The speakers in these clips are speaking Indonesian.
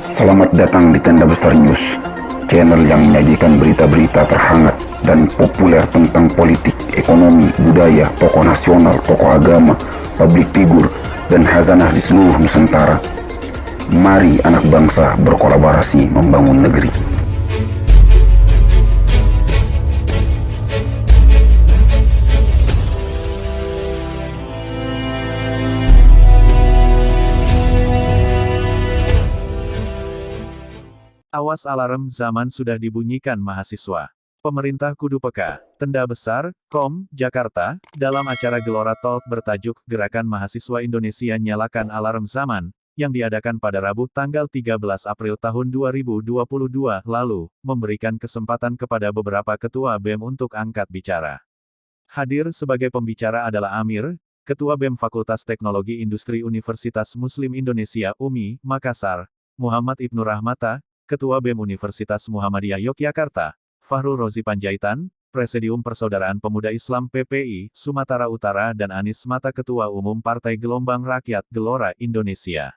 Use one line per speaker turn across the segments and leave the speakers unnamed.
Selamat datang di Tenda Besar News, channel yang menyajikan berita-berita terhangat dan populer tentang politik, ekonomi, budaya, tokoh nasional, tokoh agama, publik figur, dan hazanah di seluruh Nusantara. Mari anak bangsa berkolaborasi membangun negeri.
Awas alarm zaman sudah dibunyikan mahasiswa. Pemerintah kudu peka. Tenda Besar, Jakarta, dalam acara Gelora Talk bertajuk Gerakan Mahasiswa Indonesia Nyalakan Alarm Zaman, yang diadakan pada Rabu tanggal 13 April tahun 2022 lalu, memberikan kesempatan kepada beberapa ketua BEM untuk angkat bicara. Hadir sebagai pembicara adalah Amir, Ketua BEM Fakultas Teknologi Industri Universitas Muslim Indonesia UMI, Makassar, Muhammad Ibnu Rahmata, Ketua BEM Universitas Muhammadiyah Yogyakarta, Fahrul Rozi Panjaitan, Presidium Persaudaraan Pemuda Islam PPI, Sumatera Utara dan Anis Mata Ketua Umum Partai Gelombang Rakyat Gelora Indonesia.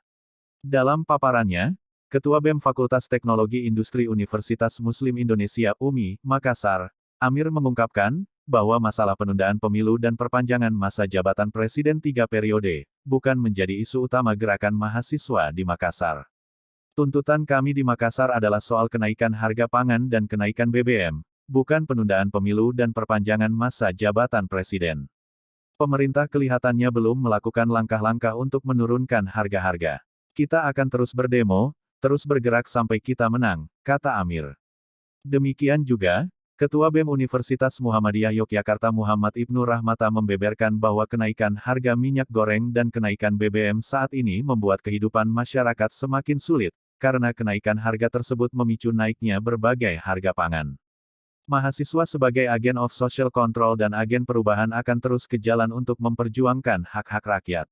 Dalam paparannya, Ketua BEM Fakultas Teknologi Industri Universitas Muslim Indonesia UMI, Makassar, Amir mengungkapkan, bahwa masalah penundaan pemilu dan perpanjangan masa jabatan Presiden 3 periode, bukan menjadi isu utama gerakan mahasiswa di Makassar. Tuntutan kami di Makassar adalah soal kenaikan harga pangan dan kenaikan BBM, bukan penundaan pemilu dan perpanjangan masa jabatan presiden. Pemerintah kelihatannya belum melakukan langkah-langkah untuk menurunkan harga-harga. Kita akan terus berdemo, terus bergerak sampai kita menang, kata Amir. Demikian juga, Ketua BEM Universitas Muhammadiyah Yogyakarta Muhammad Ibnu Rahmata membeberkan bahwa kenaikan harga minyak goreng dan kenaikan BBM saat ini membuat kehidupan masyarakat semakin sulit, karena kenaikan harga tersebut memicu naiknya berbagai harga pangan. Mahasiswa sebagai agen of social control dan agen perubahan akan terus ke jalan untuk memperjuangkan hak-hak rakyat.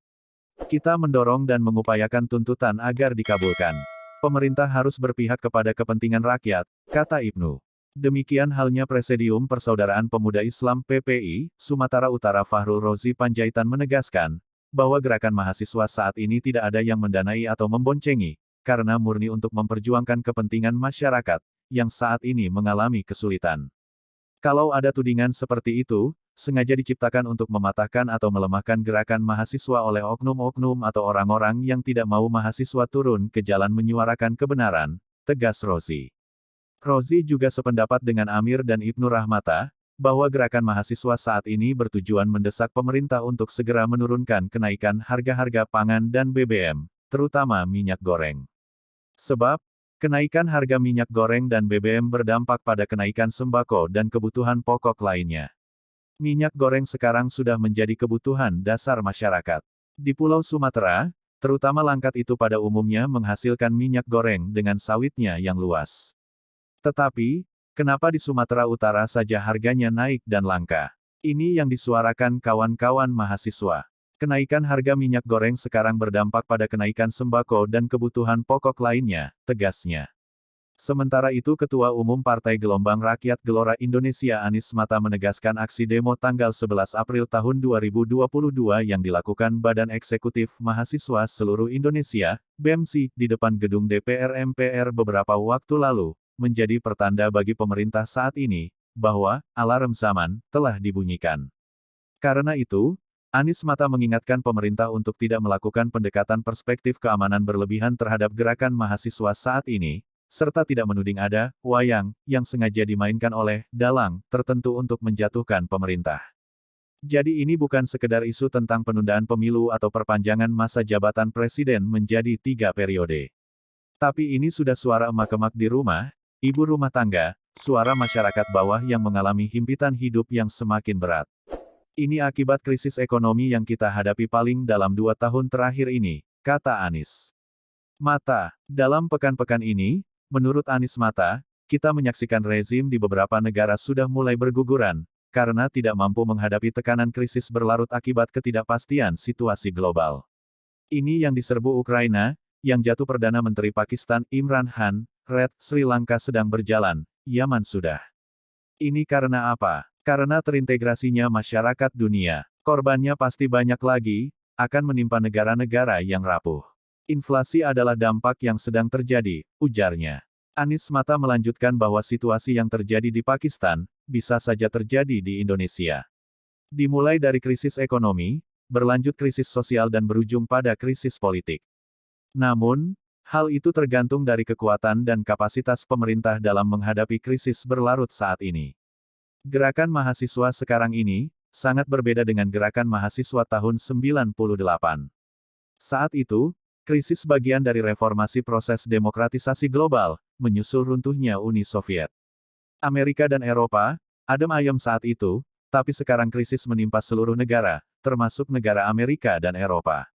Kita mendorong dan mengupayakan tuntutan agar dikabulkan. Pemerintah harus berpihak kepada kepentingan rakyat, kata Ibnu. Demikian halnya Presidium Persaudaraan Pemuda Islam PPI, Sumatera Utara Fahrul Rozi Panjaitan menegaskan, bahwa gerakan mahasiswa saat ini tidak ada yang mendanai atau memboncengi, karena murni untuk memperjuangkan kepentingan masyarakat, yang saat ini mengalami kesulitan. Kalau ada tudingan seperti itu, sengaja diciptakan untuk mematahkan atau melemahkan gerakan mahasiswa oleh oknum-oknum atau orang-orang yang tidak mau mahasiswa turun ke jalan menyuarakan kebenaran, tegas Rozi. Rozi juga sependapat dengan Amir dan Ibnu Rahmata, bahwa gerakan mahasiswa saat ini bertujuan mendesak pemerintah untuk segera menurunkan kenaikan harga-harga pangan dan BBM, terutama minyak goreng. Sebab, kenaikan harga minyak goreng dan BBM berdampak pada kenaikan sembako dan kebutuhan pokok lainnya. Minyak goreng sekarang sudah menjadi kebutuhan dasar masyarakat. Di Pulau Sumatera, terutama Langkat itu pada umumnya menghasilkan minyak goreng dengan sawitnya yang luas. Tetapi, kenapa di Sumatera Utara saja harganya naik dan langka? Ini yang disuarakan kawan-kawan mahasiswa. Kenaikan harga minyak goreng sekarang berdampak pada kenaikan sembako dan kebutuhan pokok lainnya, tegasnya. Sementara itu Ketua Umum Partai Gelombang Rakyat Gelora Indonesia Anis Mata menegaskan aksi demo tanggal 11 April tahun 2022 yang dilakukan Badan Eksekutif Mahasiswa Seluruh Indonesia, BEMSI, di depan gedung DPR MPR beberapa waktu lalu, menjadi pertanda bagi pemerintah saat ini, bahwa alarm zaman telah dibunyikan. Karena itu, Anis Mata mengingatkan pemerintah untuk tidak melakukan pendekatan perspektif keamanan berlebihan terhadap gerakan mahasiswa saat ini, serta tidak menuding ada wayang yang sengaja dimainkan oleh dalang tertentu untuk menjatuhkan pemerintah. Jadi ini bukan sekedar isu tentang penundaan pemilu atau perpanjangan masa jabatan presiden menjadi 3 periode. Tapi ini sudah suara emak-emak di rumah, ibu rumah tangga, suara masyarakat bawah yang mengalami himpitan hidup yang semakin berat. Ini akibat krisis ekonomi yang kita hadapi paling dalam 2 tahun terakhir ini, kata Anis Mata. Dalam pekan-pekan ini, menurut Anis Mata, kita menyaksikan rezim di beberapa negara sudah mulai berguguran, karena tidak mampu menghadapi tekanan krisis berlarut akibat ketidakpastian situasi global. Ini yang diserbu Ukraina, yang jatuh Perdana Menteri Pakistan Imran Khan, Red Sri Lanka sedang berjalan, Yaman sudah. Ini karena apa? Karena terintegrasinya masyarakat dunia, korbannya pasti banyak lagi, akan menimpa negara-negara yang rapuh. Inflasi adalah dampak yang sedang terjadi, ujarnya. Anies Mata melanjutkan bahwa situasi yang terjadi di Pakistan, bisa saja terjadi di Indonesia. Dimulai dari krisis ekonomi, berlanjut krisis sosial dan berujung pada krisis politik. Namun, hal itu tergantung dari kekuatan dan kapasitas pemerintah dalam menghadapi krisis berlarut saat ini. Gerakan mahasiswa sekarang ini, sangat berbeda dengan gerakan mahasiswa tahun 98. Saat itu, krisis bagian dari reformasi proses demokratisasi global, menyusul runtuhnya Uni Soviet. Amerika dan Eropa, adem ayem saat itu, tapi sekarang krisis menimpa seluruh negara, termasuk negara Amerika dan Eropa.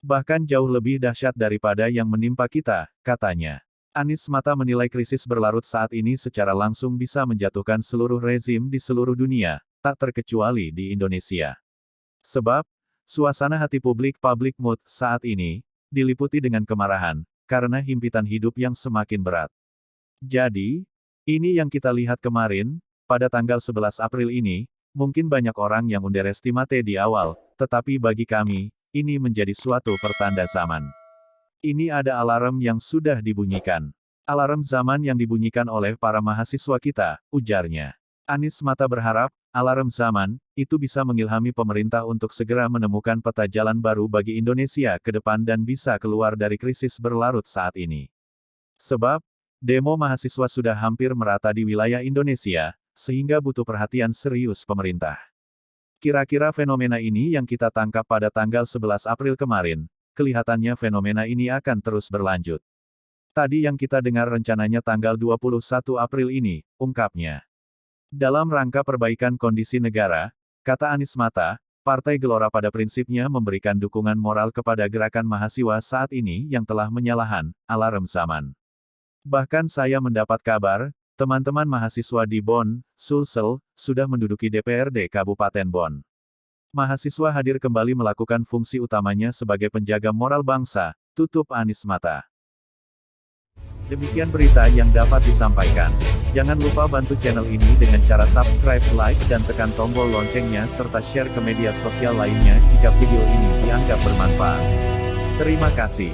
Bahkan jauh lebih dahsyat daripada yang menimpa kita, katanya. Anies Mata menilai krisis berlarut saat ini secara langsung bisa menjatuhkan seluruh rezim di seluruh dunia, tak terkecuali di Indonesia. Sebab, suasana hati public mood saat ini, diliputi dengan kemarahan, karena himpitan hidup yang semakin berat. Jadi, ini yang kita lihat kemarin, pada tanggal 11 April ini, mungkin banyak orang yang underestimate di awal, tetapi bagi kami, ini menjadi suatu pertanda zaman. Ini ada alarm yang sudah dibunyikan. Alarm zaman yang dibunyikan oleh para mahasiswa kita, ujarnya. Anies Mata berharap, alarm zaman, itu bisa mengilhami pemerintah untuk segera menemukan peta jalan baru bagi Indonesia ke depan dan bisa keluar dari krisis berlarut saat ini. Sebab, demo mahasiswa sudah hampir merata di wilayah Indonesia, sehingga butuh perhatian serius pemerintah. Kira-kira fenomena ini yang kita tangkap pada tanggal 11 April kemarin, kelihatannya fenomena ini akan terus berlanjut. Tadi yang kita dengar rencananya tanggal 21 April ini, ungkapnya. Dalam rangka perbaikan kondisi negara, kata Anies Mata, Partai Gelora pada prinsipnya memberikan dukungan moral kepada gerakan mahasiswa saat ini yang telah menyalahan alarm zaman. Bahkan saya mendapat kabar, teman-teman mahasiswa di Bonn, Sulsel, sudah menduduki DPRD Kabupaten Bonn. Mahasiswa hadir kembali melakukan fungsi utamanya sebagai penjaga moral bangsa, tutup Anies Mata. Demikian berita yang dapat disampaikan. Jangan lupa bantu channel ini dengan cara subscribe, like, dan tekan tombol loncengnya serta share ke media sosial lainnya jika video ini dianggap bermanfaat. Terima kasih.